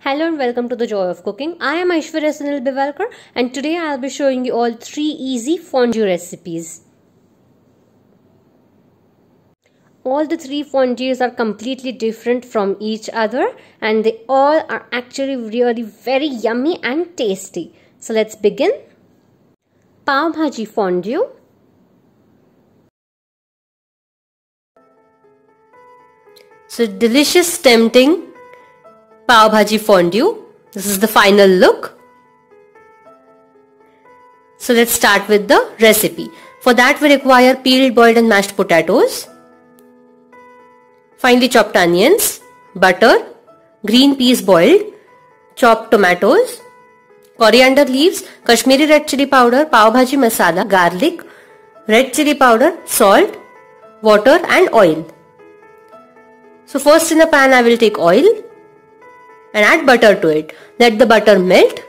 Hello and welcome to the Joy of Cooking. I am Aishwarya Sunil Bivalkar and today I will be showing you all 3 easy fondue recipes. All the 3 fondues are completely different from each other and they all are actually really very yummy and tasty. So let's begin. Pav Bhaji fondue. So delicious, tempting Pav Bhaji fondue. This is the final look. So let's start with the recipe. For that we require peeled, boiled and mashed potatoes, finely chopped onions, butter, green peas boiled, chopped tomatoes, coriander leaves, Kashmiri red chili powder, Pav Bhaji masala, garlic, red chili powder, salt, water and oil. So first in a pan I will take oil and add butter to it. Let the butter melt.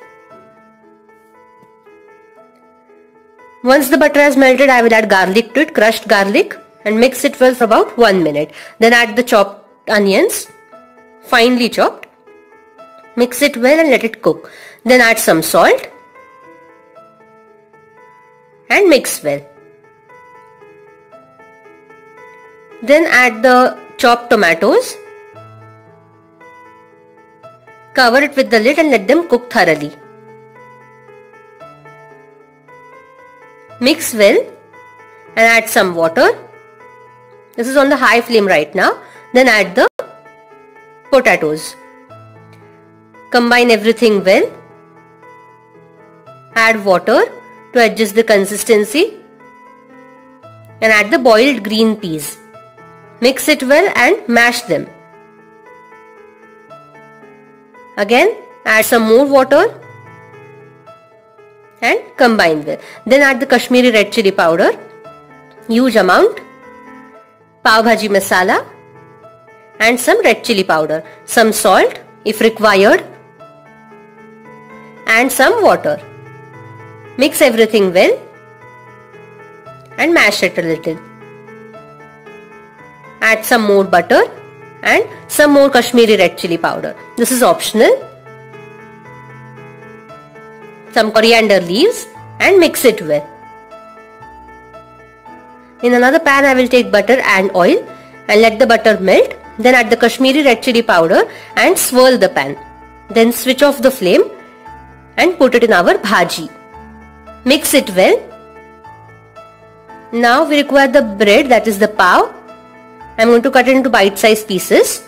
Once the butter has melted, I will add garlic to it, crushed garlic, and mix it well for about 1 minute. Then add the chopped onions, finely chopped. Mix it well and let it cook. Then add some salt and mix well. Then add the chopped tomatoes. Cover it with the lid and let them cook thoroughly. Mix well and add some water. This is on the high flame right now. Then add the potatoes. Combine everything well. Add water to adjust the consistency. And add the boiled green peas. Mix it well and mash them. Again add some more water and combine well. Then add the Kashmiri red chili powder, huge amount, Pav Bhaji masala and some red chili powder, some salt if required and some water. Mix everything well and mash it a little. Add some more butter and some more Kashmiri red chili powder. This is optional. Some coriander leaves and mix it well. In another pan I will take butter and oil and let the butter melt. Then add the Kashmiri red chili powder and swirl the pan. Then switch off the flame and put it in our bhaji. Mix it well. Now we require the bread, that is the pav. I am going to cut it into bite-sized pieces.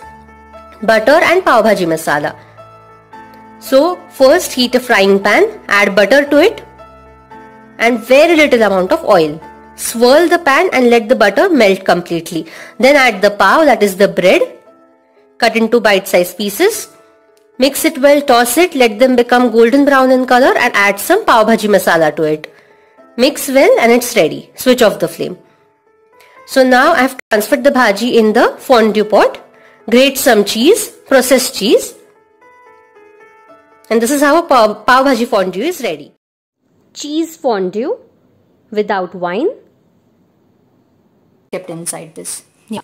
Butter and Pav Bhaji masala. So first heat a frying pan, add butter to it and very little amount of oil. Swirl the pan and let the butter melt completely. Then add the pav, that is the bread, cut into bite-sized pieces. Mix it well, toss it, let them become golden brown in color and add some Pav Bhaji masala to it. Mix well and it's ready. Switch off the flame. So now I have transferred the bhaji in the fondue pot. Grate some cheese, processed cheese. And this is how a Pav Bhaji fondue is ready. Cheese fondue without wine. Kept inside this. Yeah.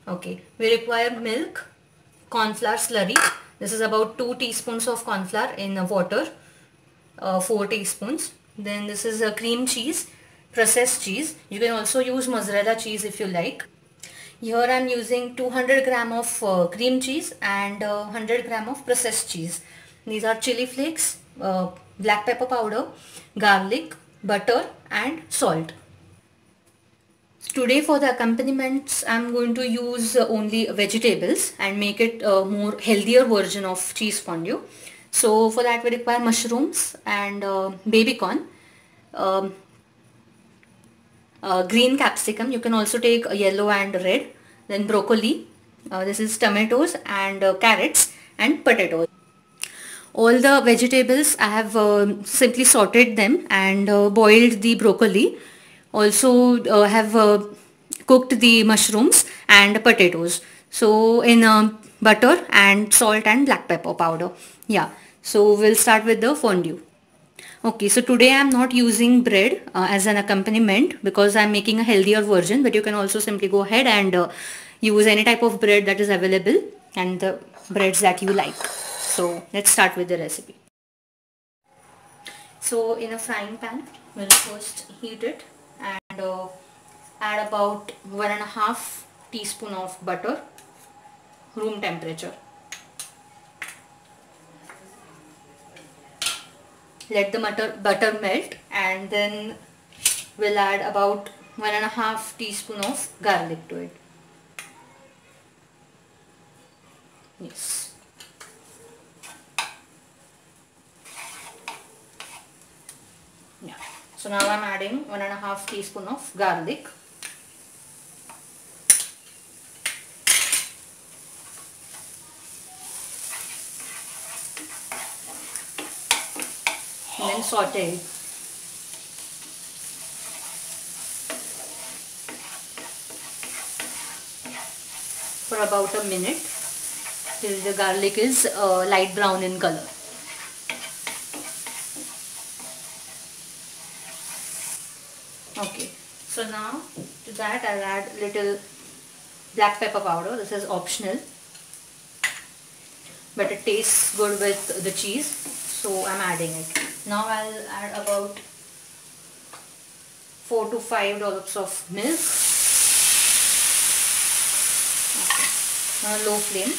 Okay. We require milk, corn flour slurry. This is about 2 teaspoons of corn flour in water. 4 teaspoons. Then this is a cream cheese, processed cheese. You can also use mozzarella cheese if you like. Here I am using 200 gram of cream cheese and 100 gram of processed cheese. These are chili flakes, black pepper powder, garlic, butter and salt. Today for the accompaniments I am going to use only vegetables and make it a more healthier version of cheese fondue. So for that we require mushrooms and baby corn, green capsicum, you can also take yellow and red, then broccoli, this is tomatoes and carrots and potatoes. All the vegetables I have simply sauteed them and boiled the broccoli. Also have cooked the mushrooms and potatoes. So in butter and salt and black pepper powder. Yeah. So we'll start with the fondue. Okay, so today I am not using bread as an accompaniment because I am making a healthier version, but you can also simply go ahead and use any type of bread that is available and the breads that you like. So let's start with the recipe. So in a frying pan, we'll first heat it and add about 1.5 teaspoon of butter, room temperature. Let the butter melt, and then we'll add about 1.5 teaspoon of garlic to it. Yes. Yeah. So now I'm adding 1.5 teaspoon of garlic. And then saute it. For about a minute till the garlic is light brown in color. Okay, so now to that I'll add little black pepper powder. This is optional, but it tastes good with the cheese, so I'm adding it. Now I'll add about 4 to 5 dollops of milk. Okay. Now low flame.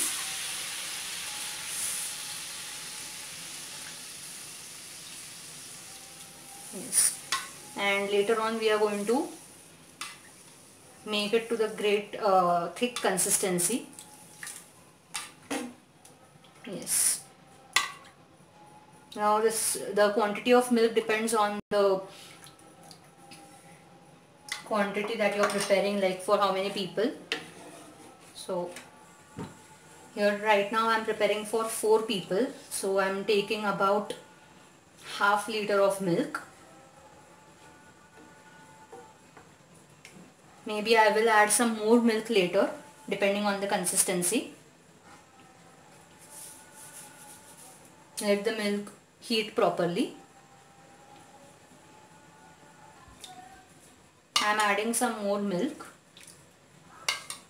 Yes. And later on we are going to make it to the great thick consistency. Yes. Now the quantity of milk depends on the quantity that you are preparing, like for how many people. So here right now I am preparing for 4 people, so I am taking about half liter of milk. Maybe I will add some more milk later depending on the consistency. Let the milk heat properly. I am adding some more milk.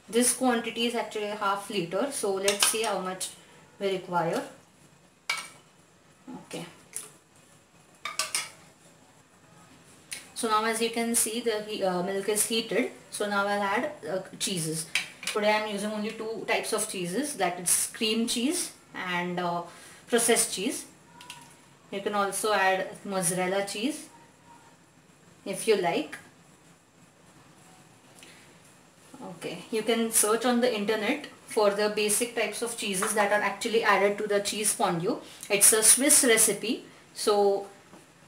This quantity is actually half liter, so let's see how much we require. Okay. So now as you can see, the milk is heated. So now I'll add cheeses. Today I am using only 2 types of cheeses, that is cream cheese and processed cheese. You can also add mozzarella cheese if you like. Okay, you can search on the internet for the basic types of cheeses that are actually added to the cheese fondue. It's a Swiss recipe, so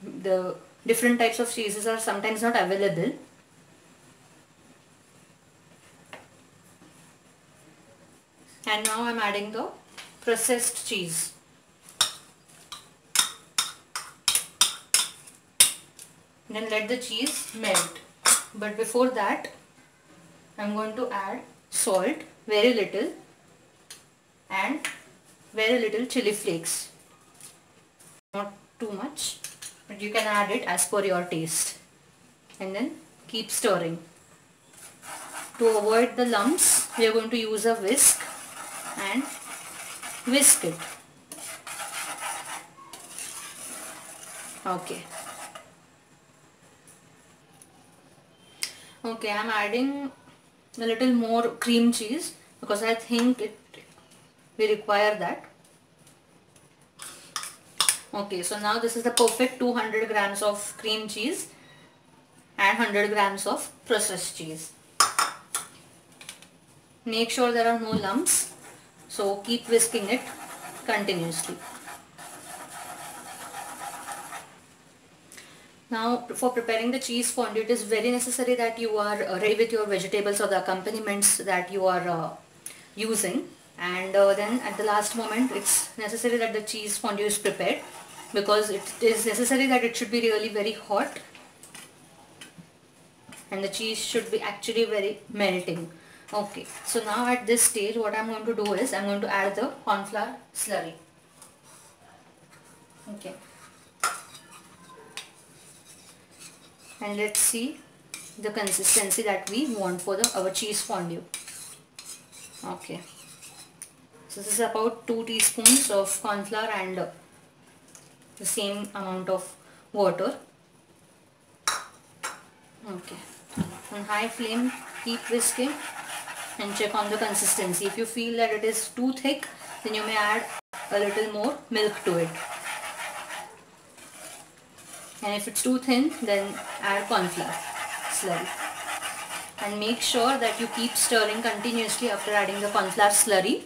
the different types of cheeses are sometimes not available. And now I'm adding the processed cheese. Then let the cheese melt. But before that, I'm going to add salt, very little, and very little chili flakes. Not too much, but you can add it as per your taste. And then keep stirring. To avoid the lumps, we are going to use a whisk and whisk it. Okay. Okay, I'm adding a little more cream cheese because I think we require that. Okay, so now this is the perfect 200 grams of cream cheese and 100 grams of processed cheese. Make sure there are no lumps, so keep whisking it continuously. Now for preparing the cheese fondue, it is very necessary that you are ready with your vegetables or the accompaniments that you are using, and then at the last moment it's necessary that the cheese fondue is prepared, because it is necessary that it should be really very hot and the cheese should be actually very melting. Okay, so now at this stage what I'm going to do is I'm going to add the corn flour slurry. Okay. And let's see the consistency that we want for our cheese fondue. Okay. So this is about 2 teaspoons of corn flour and the same amount of water. Okay. On high flame, keep whisking and check on the consistency. If you feel that it is too thick, then you may add a little more milk to it. And if it's too thin, then add corn flour slurry. And make sure that you keep stirring continuously after adding the corn flour slurry,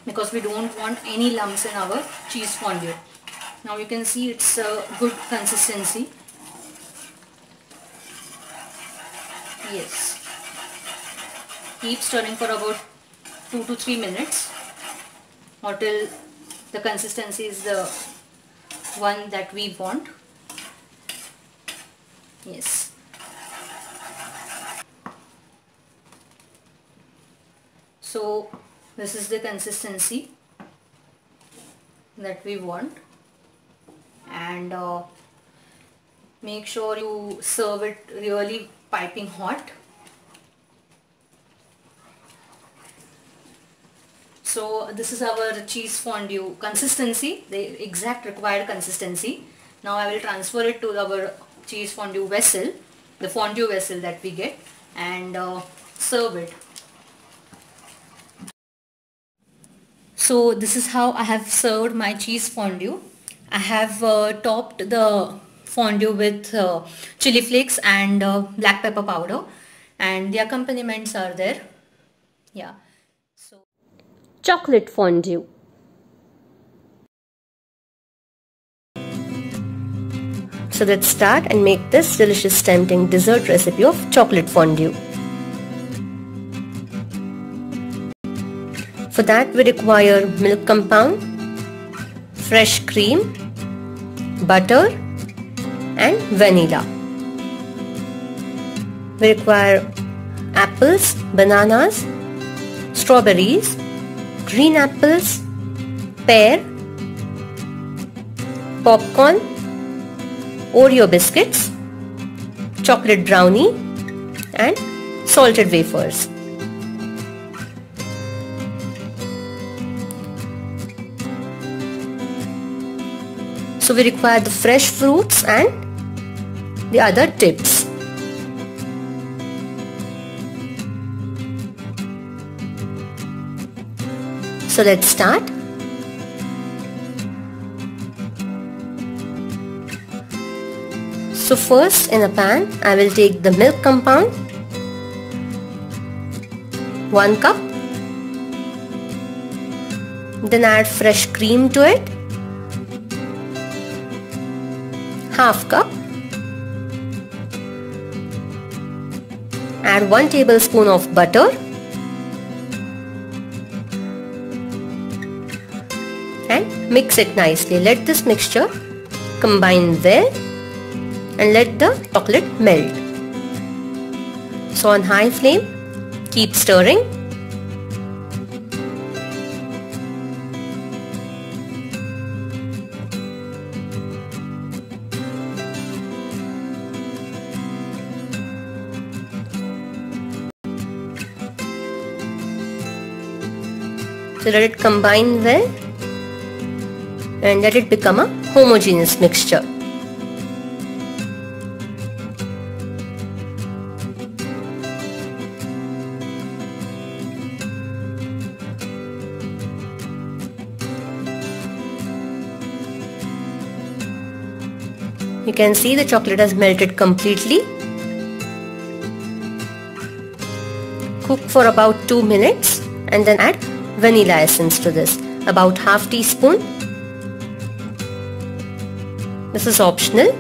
because we don't want any lumps in our cheese fondue. Now you can see it's a good consistency. Yes. Keep stirring for about 2 to 3 minutes or till the consistency is the one that we want. Yes. So this is the consistency that we want, and make sure you serve it really piping hot. So this is our cheese fondue consistency, the exact required consistency. Now I will transfer it to our cheese fondue vessel, the fondue vessel that we get, and serve it. So this is how I have served my cheese fondue. I have topped the fondue with chili flakes and black pepper powder, and the accompaniments are there. Yeah. So chocolate fondue. So let's start and make this delicious tempting dessert recipe of chocolate fondue. For that we require milk compound, fresh cream, butter and vanilla. We require apples, bananas, strawberries, green apples, pear, popcorn, Oreo biscuits, chocolate brownie and salted wafers. So we require the fresh fruits and the other tips. So let's start. So first in a pan I will take the milk compound, 1 cup, then add fresh cream to it, half cup, add 1 tablespoon of butter and mix it nicely. Let this mixture combine well and let the chocolate melt. So on high flame, keep stirring. So let it combine well and let it become a homogeneous mixture. You can see the chocolate has melted completely. Cook for about 2 minutes and then add vanilla essence to this, about half teaspoon. This is optional,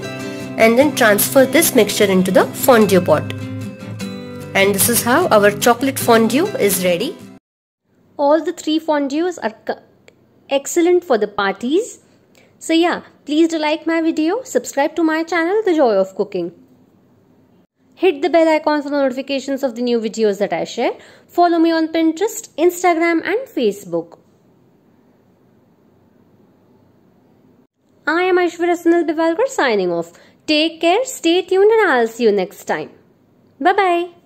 and then transfer this mixture into the fondue pot. And this is how our chocolate fondue is ready. All the 3 fondues are excellent for the parties. So yeah, please do like my video, subscribe to my channel The Joy of Cooking. Hit the bell icon for notifications of the new videos that I share. Follow me on Pinterest, Instagram and Facebook. I am Aishwarya Sunil Bivalkar signing off. Take care, stay tuned and I'll see you next time. Bye bye.